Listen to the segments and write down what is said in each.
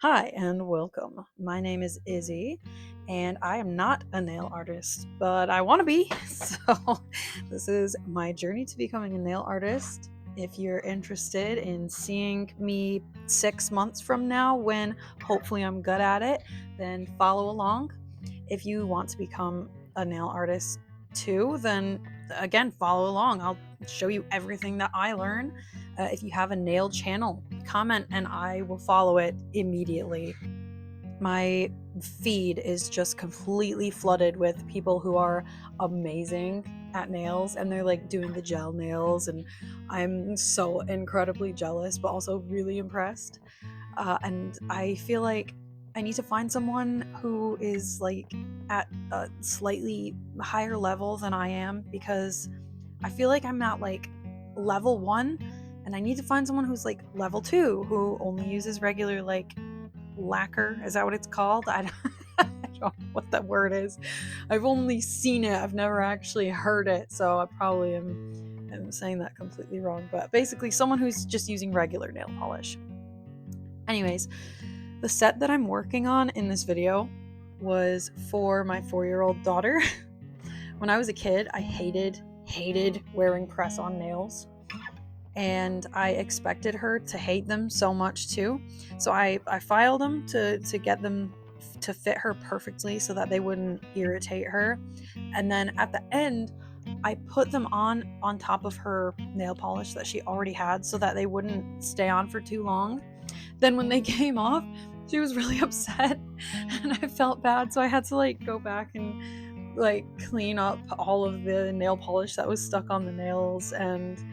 Hi and welcome. My name is Izzy and I am not a nail artist, but I want to be. So, this is my journey to becoming a nail artist. If you're interested in seeing me 6 months from now when hopefully I'm good at it, then follow along. If you want to become a nail artist too, then again, follow along. I'll show you everything that I learn. If you have a nail channel, comment and I will follow it immediately. My feed is just completely flooded with people who are amazing at nails and they're like doing the gel nails, and I'm so incredibly jealous but also really impressed. And I feel like I need to find someone who is like at a slightly higher level than I am, because I feel like I'm at like level 1 and I need to find someone who's like level 2 who only uses regular like lacquer. Is that what it's called? I don't know what that word is. I've only seen it. I've never actually heard it, so I probably am saying that completely wrong. But basically, someone who's just using regular nail polish. Anyways, the set that I'm working on in this video was for my 4-year-old daughter. When I was a kid, I hated wearing press-on nails, and I expected her to hate them so much too. So I filed them to get them to fit her perfectly so that they wouldn't irritate her. And then at the end, I put them on top of her nail polish that she already had so that they wouldn't stay on for too long. Then when they came off, she was really upset and I felt bad, so I had to like go back and like clean up all of the nail polish that was stuck on the nails, and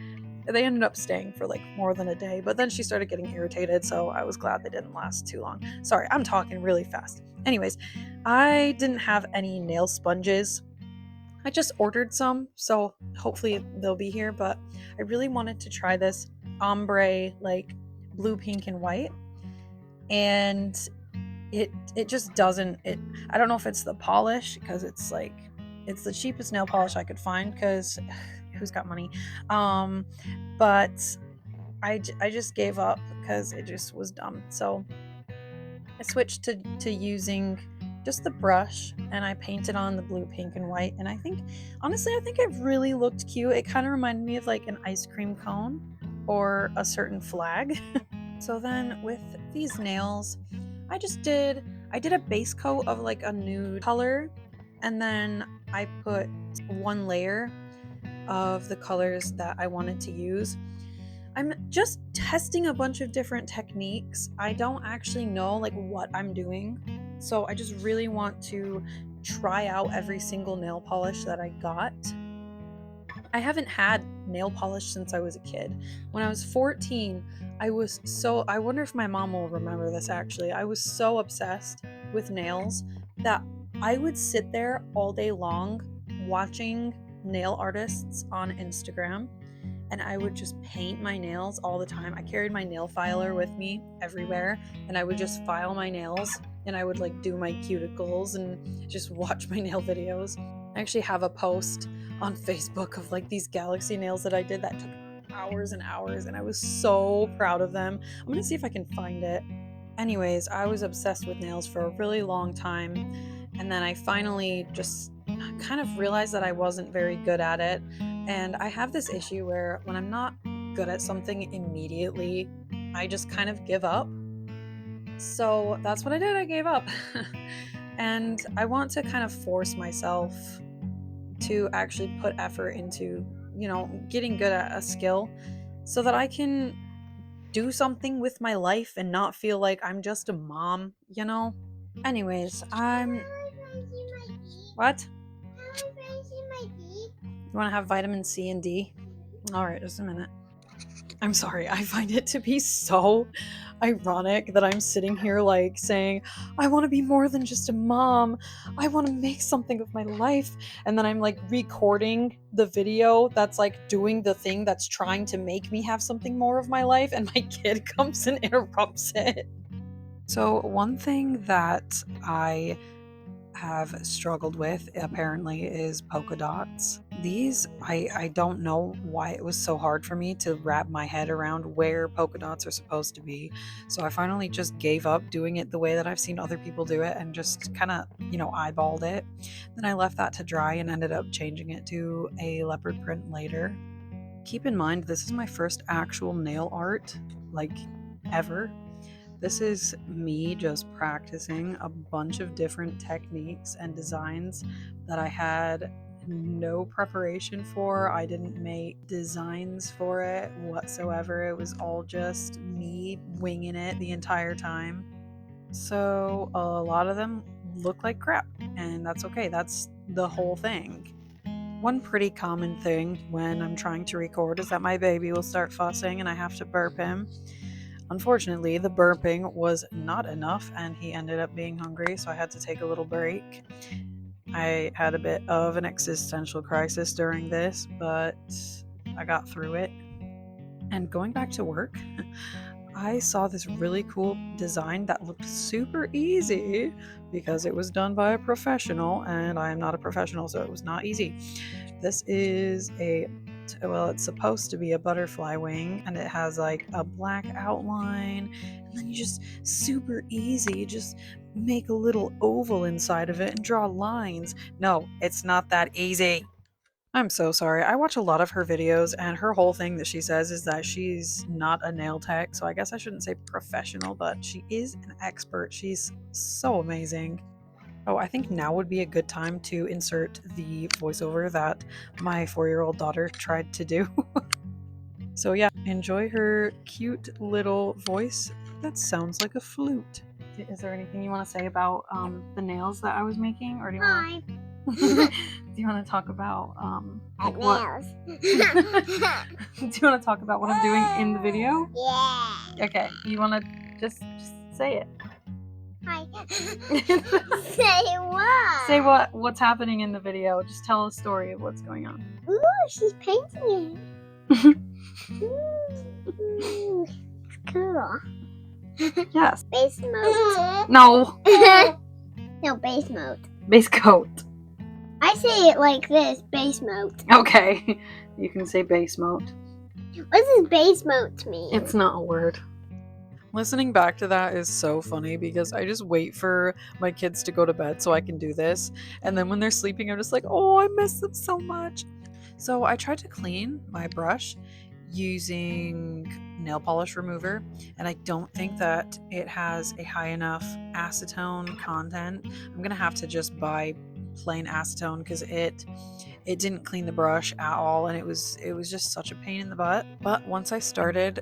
they ended up staying for like more than a day, but then she started getting irritated, so I was glad they didn't last too long. Sorry, I'm talking really fast. Anyways, I didn't have any nail sponges. I just ordered some, so hopefully they'll be here, but I really wanted to try this ombre like blue, pink, and white. And it just doesn't it I don't know if it's the polish, because it's the cheapest nail polish I could find, because who's got money? But I just gave up because it just was dumb. So I switched to using just the brush and I painted on the blue, pink, and white. And I think, honestly, I think it really looked cute. It kind of reminded me of like an ice cream cone or a certain flag. So then with these nails, I did a base coat of like a nude color, and then I put one layer of the colors that I wanted to use. I'm just testing a bunch of different techniques. I don't actually know like what I'm doing. So I just really want to try out every single nail polish that I got. I haven't had nail polish since I was a kid. When I was 14, I wonder if my mom will remember this actually. I was so obsessed with nails that I would sit there all day long watching nail artists on Instagram, and I would just paint my nails all the time. I carried my nail filer with me everywhere, and I would just file my nails, and I would like do my cuticles and just watch my nail videos. I actually have a post on Facebook of like these galaxy nails that I did that took hours and hours, and I was so proud of them. I'm gonna see if I can find it. Anyways, I was obsessed with nails for a really long time, and then I finally just kind of realized that I wasn't very good at it. And I have this issue where when I'm not good at something immediately, I just kind of give up. So that's what I did. I gave up. And I want to kind of force myself to actually put effort into, getting good at a skill so that I can do something with my life and not feel like I'm just a mom. Anyways, what? You want to have vitamin C and D? All right, just a minute. I'm sorry, I find it to be so ironic that I'm sitting here like saying, I want to be more than just a mom. I want to make something of my life. And then I'm like recording the video that's like doing the thing that's trying to make me have something more of my life, and my kid comes and interrupts it. So, one thing that I have struggled with apparently is polka dots. These, I don't know why it was so hard for me to wrap my head around where polka dots are supposed to be. So I finally just gave up doing it the way that I've seen other people do it and just kind of, eyeballed it. Then I left that to dry and ended up changing it to a leopard print later. Keep in mind, this is my first actual nail art, like, ever. This is me just practicing a bunch of different techniques and designs that I had no preparation for. I didn't make designs for it whatsoever. It was all just me winging it the entire time. So a lot of them look like crap, and that's okay. That's the whole thing. One pretty common thing when I'm trying to record is that my baby will start fussing and I have to burp him. Unfortunately, the burping was not enough and he ended up being hungry, so I had to take a little break. I had a bit of an existential crisis during this, but I got through it. And going back to work, I saw this really cool design that looked super easy because it was done by a professional, and I am not a professional, so it was not easy. This is it's supposed to be a butterfly wing, and it has like a black outline, and then you just super easy, just make a little oval inside of it and draw lines. No, it's not that easy. I'm so sorry. I watch a lot of her videos, and her whole thing that she says is that she's not a nail tech, so I guess I shouldn't say professional, but she is an expert. She's so amazing. Oh, I think now would be a good time to insert the voiceover that my 4-year-old daughter tried to do. So yeah, enjoy her cute little voice that sounds like a flute. Is there anything you want to say about the nails that I was making, or do you want? Do you want to talk about like what? Do you want to talk about what I'm doing in the video? Yeah. Okay. You want to just say it? Hi. Say what? Say what's happening in the video. Just tell a story of what's going on. Ooh, she's painting it. Ooh, it's cool. Yes. Base mode. No. No, base mode. Base coat. I say it like this, base mode. Okay. You can say base mode. What does base mode mean? It's not a word. Listening back to that is so funny because I just wait for my kids to go to bed so I can do this. And then when they're sleeping, I'm just like, oh, I miss them so much. So I tried to clean my brush using nail polish remover, and I don't think that it has a high enough acetone content. I'm gonna have to just buy plain acetone because it didn't clean the brush at all, and it was just such a pain in the butt. But once I started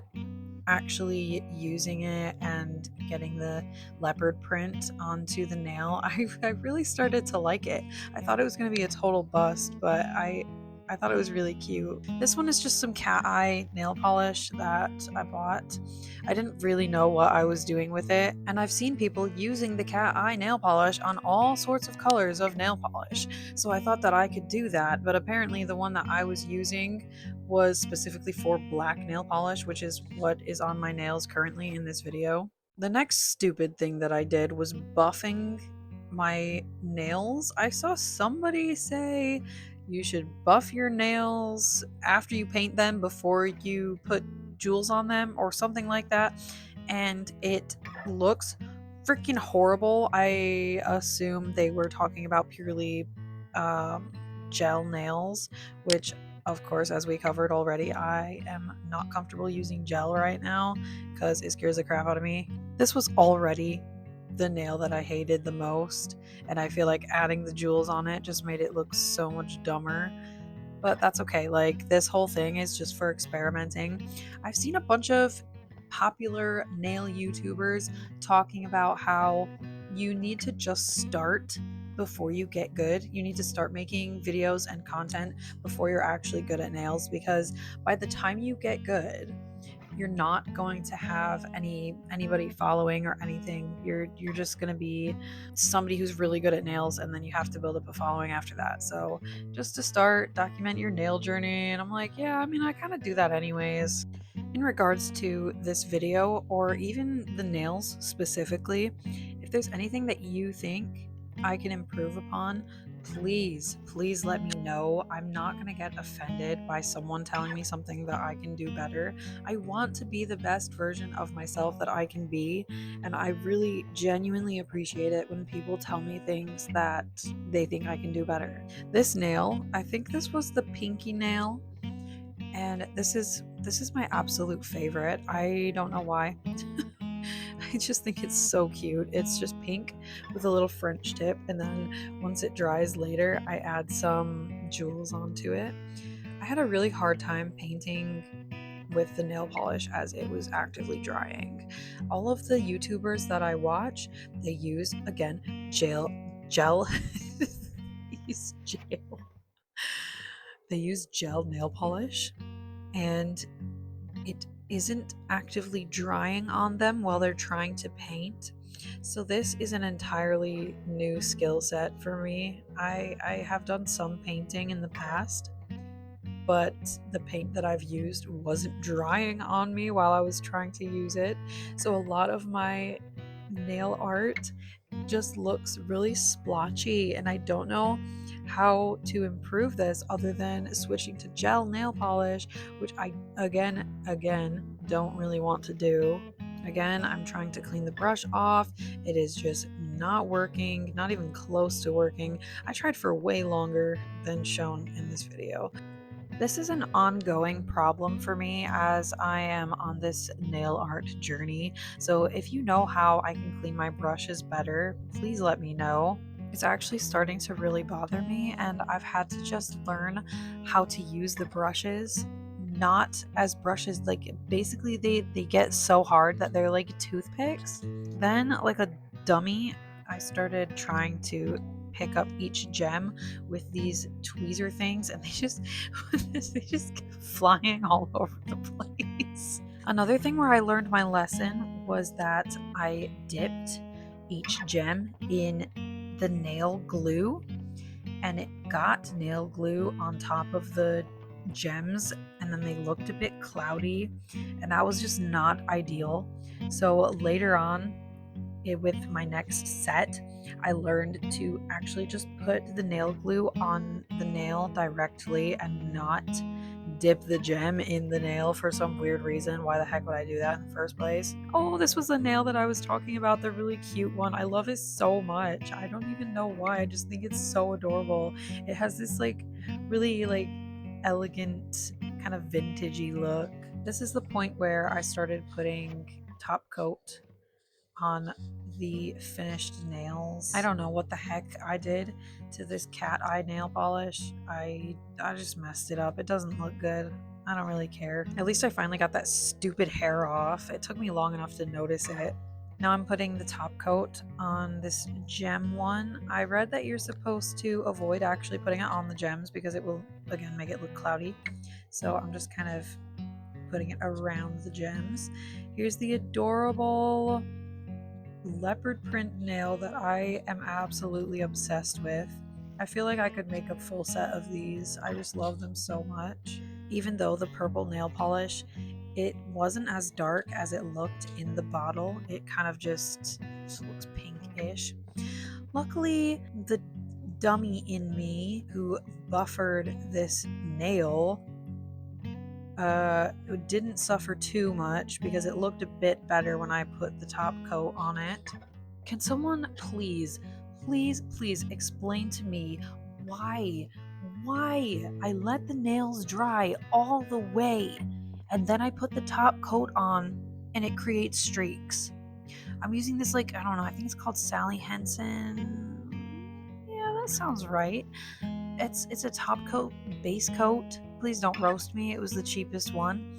actually using it and getting the leopard print onto the nail, I really started to like it. I thought it was going to be a total bust, but I thought it was really cute. This one is just some cat eye nail polish that I bought. I didn't really know what I was doing with it, and I've seen people using the cat eye nail polish on all sorts of colors of nail polish, so I thought that I could do that, but apparently the one that I was using was specifically for black nail polish, which is what is on my nails currently in this video. The next stupid thing that I did was buffing my nails. I saw somebody say you should buff your nails after you paint them before you put jewels on them or something like that, and it looks freaking horrible. I assume they were talking about purely gel nails, which of course, as we covered already, I am not comfortable using gel right now because it scares the crap out of me. This was already the nail that I hated the most, and I feel like adding the jewels on it just made it look so much dumber. But that's okay. Like, this whole thing is just for experimenting. I've seen a bunch of popular nail YouTubers talking about how you need to just start before you get good. You need to start making videos and content before you're actually good at nails, because by the time you get good, you're not going to have anybody following or anything. You're just going to be somebody who's really good at nails, and then you have to build up a following after that. So just to start, document your nail journey. And I'm like, yeah, I mean, I kind of do that anyways. In regards to this video, or even the nails specifically, if there's anything that you think I can improve upon, please let me know. I'm not going to get offended by someone telling me something that I can do better. I want to be the best version of myself that I can be, and I really genuinely appreciate it when people tell me things that they think I can do better. This nail, I think this was the pinky nail, and this is my absolute favorite. I don't know why. I just think it's so cute. It's just pink with a little French tip, and then once it dries later, I add some jewels onto it. I had a really hard time painting with the nail polish as it was actively drying. All of the YouTubers that I watch, they use, again, gel. They use gel. They use gel nail polish, and it isn't actively drying on them while they're trying to paint. So this is an entirely new skill set for me. I have done some painting in the past, but the paint that I've used wasn't drying on me while I was trying to use it. So a lot of my nail art just looks really splotchy, and I don't know how to improve this other than switching to gel nail polish, which I again don't really want to do. Again, I'm trying to clean the brush off. It is just not working, not even close to working. I tried for way longer than shown in this video. This is an ongoing problem for me as I am on this nail art journey. So if you know how I can clean my brushes better, please let me know. It's actually starting to really bother me, and I've had to just learn how to use the brushes not as brushes. Like basically they get so hard that they're like toothpicks. Then like a dummy, I started trying to pick up each gem with these tweezer things, and they just kept flying all over the place. Another thing where I learned my lesson was that I dipped each gem in the nail glue, and it got nail glue on top of the gems, and then they looked a bit cloudy, and that was just not ideal. So later on, with my next set, I learned to actually just put the nail glue on the nail directly and not dip the gem in the nail for some weird reason. Why the heck would I do that in the first place? Oh, this was the nail that I was talking about, the really cute one. I love it so much. I don't even know why. I just think it's so adorable. It has this like really like elegant kind of vintagey look. This is the point where I started putting top coat on the finished nails. I don't know what the heck I did to this cat eye nail polish. I just messed it up. It doesn't look good. I don't really care. At least I finally got that stupid hair off. It took me long enough to notice it. Now I'm putting the top coat on this gem one. I read that you're supposed to avoid actually putting it on the gems because it will, again, make it look cloudy. So I'm just kind of putting it around the gems. Here's the adorable leopard print nail that I am absolutely obsessed with. I feel like I could make a full set of these. I just love them so much. Even though the purple nail polish, it wasn't as dark as it looked in the bottle. It kind of just looks pinkish. Luckily, the dummy in me who buffered this nail who didn't suffer too much because it looked a bit better when I put the top coat on it. Can someone please explain to me why I let the nails dry all the way and then I put the top coat on and it creates streaks? I'm using this, like, I don't know, I think it's called Sally Henson. Yeah, that sounds right. It's a top coat, base coat. Please don't roast me. It was the cheapest one.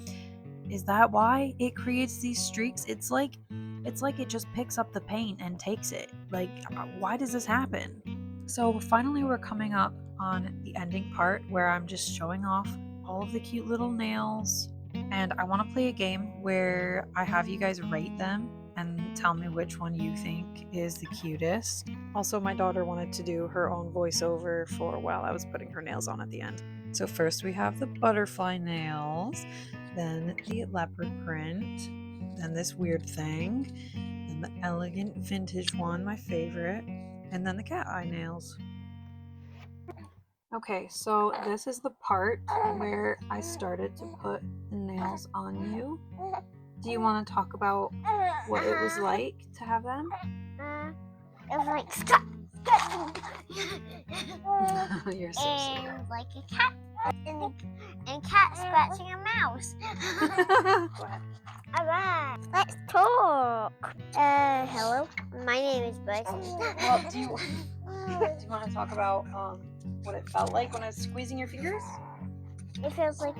Is that why it creates these streaks? It's like it just picks up the paint and takes it. Like, why does this happen? So finally we're coming up on the ending part where I'm just showing off all of the cute little nails, and I want to play a game where I have you guys rate them and tell me which one you think is the cutest. Also, my daughter wanted to do her own voiceover for while I was putting her nails on at the end. So first we have the butterfly nails, then the leopard print, then this weird thing, then the elegant vintage one, my favorite, and then the cat eye nails. Okay, so this is the part where I started to put the nails on you. Do you want to talk about what it was like to have them? It was like You're so sweet. and like a cat and cat scratching a mouse. Go ahead. Alright, let's talk. Hello. My name is Bryce. Well, do you want to talk about what it felt like when I was squeezing your fingers? It feels like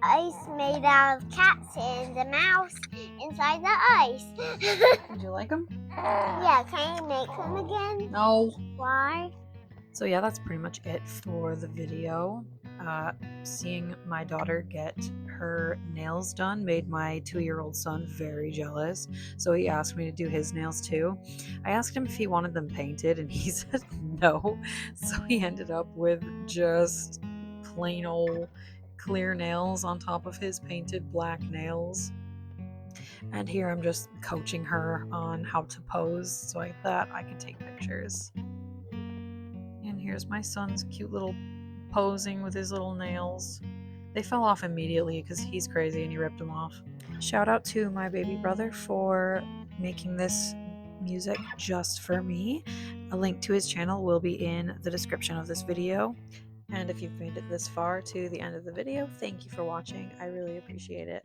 ice made out of cats and a mouse inside the ice. Did you like them? Yeah, can you make them again? No. Why? So yeah, that's pretty much it for the video. Seeing my daughter get her nails done made my 2-year-old son very jealous. So he asked me to do his nails too. I asked him if he wanted them painted and he said no. So he ended up with just plain old clear nails on top of his painted black nails. And here I'm just coaching her on how to pose so that I can take pictures. And here's my son's cute little posing with his little nails. They fell off immediately because he's crazy and he ripped them off. Shout out to my baby brother for making this music just for me. A link to his channel will be in the description of this video. And if you've made it this far to the end of the video, thank you for watching. I really appreciate it.